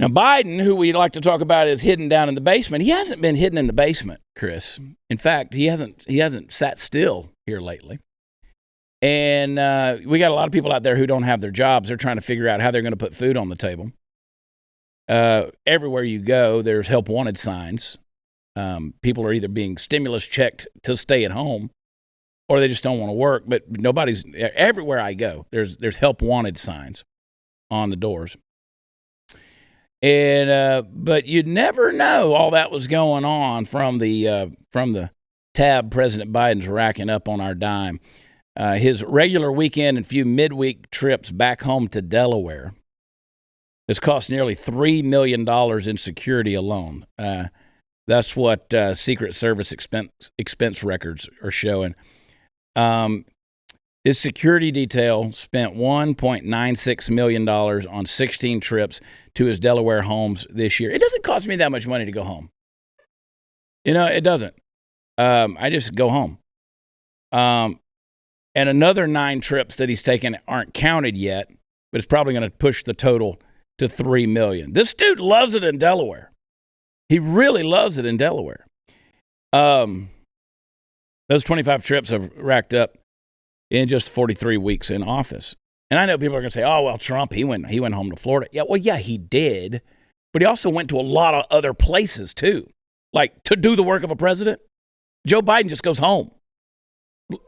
Now, Biden, who we like to talk about, is hidden down in the basement. He hasn't been hidden in the basement, Chris. In fact, he hasn't sat still here lately. And we got a lot of people out there who don't have their jobs. They're trying to figure out how they're going to put food on the table. Everywhere you go, there's help wanted signs. People are either being stimulus checked to stay at home, or they just don't want to work. But everywhere I go, there's help wanted signs on the doors. And but you never know all that was going on from the tab President Biden's racking up on our dime. His regular weekend and few midweek trips back home to Delaware has cost nearly $3 million in security alone. That's what Secret Service expense records are showing. His security detail spent $1.96 million on 16 trips to his Delaware homes this year. It doesn't cost me that much money to go home. It doesn't. I just go home. And another 9 trips that he's taken aren't counted yet, but it's probably going to push the total to $3 million. This dude loves it in Delaware. He really loves it in Delaware. Those 25 trips have racked up in just 43 weeks in office. And I know people are going to say, oh, well, Trump, he went home to Florida. Yeah, he did. But he also went to a lot of other places, too. Like, to do the work of a president. Joe Biden just goes home.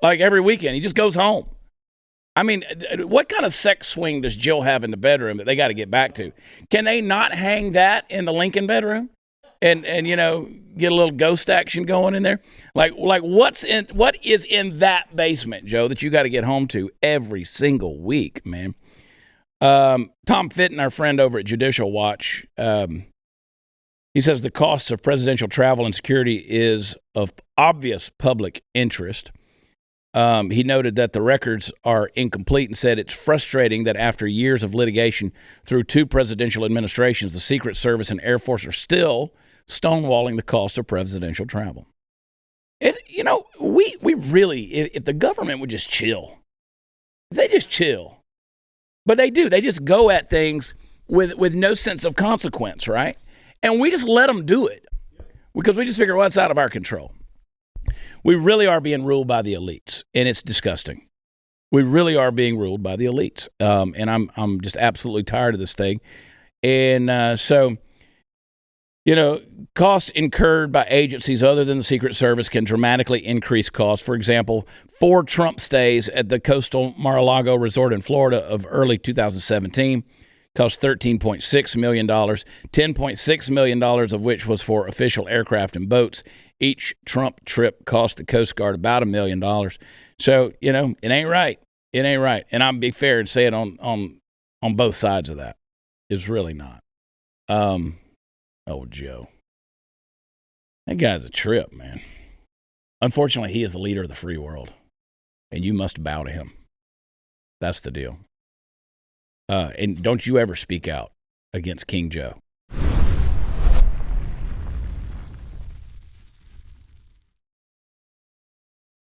Like, every weekend, he just goes home. I mean, what kind of sex swing does Jill have in the bedroom that they got to get back to? Can they not hang that in the Lincoln bedroom? And get a little ghost action going in there? Like what is in that basement, Joe, that you got to get home to every single week, man? Tom Fitton, our friend over at Judicial Watch, he says the costs of presidential travel and security is of obvious public interest. He noted that the records are incomplete and said it's frustrating that after years of litigation through 2 presidential administrations, the Secret Service and Air Force are still stonewalling the cost of presidential travel. We really, if the government would just chill, if they just chill, but they do. They just go at things with no sense of consequence, right? And we just let them do it because we just figure, well, it's out of our control. We really are being ruled by the elites, and it's disgusting. We really are being ruled by the elites, and I'm just absolutely tired of this thing. And so, costs incurred by agencies other than the Secret Service can dramatically increase costs. For example, 4 Trump stays at the coastal Mar-a-Lago resort in Florida of early 2017 cost $13.6 million, $10.6 million of which was for official aircraft and boats. Each Trump trip cost the Coast Guard about $1 million. So, it ain't right. It ain't right. And I'll be fair and say it on both sides of that. It's really not. Oh, Joe. That guy's a trip, man. Unfortunately, he is the leader of the free world, and you must bow to him. That's the deal. And don't you ever speak out against King Joe.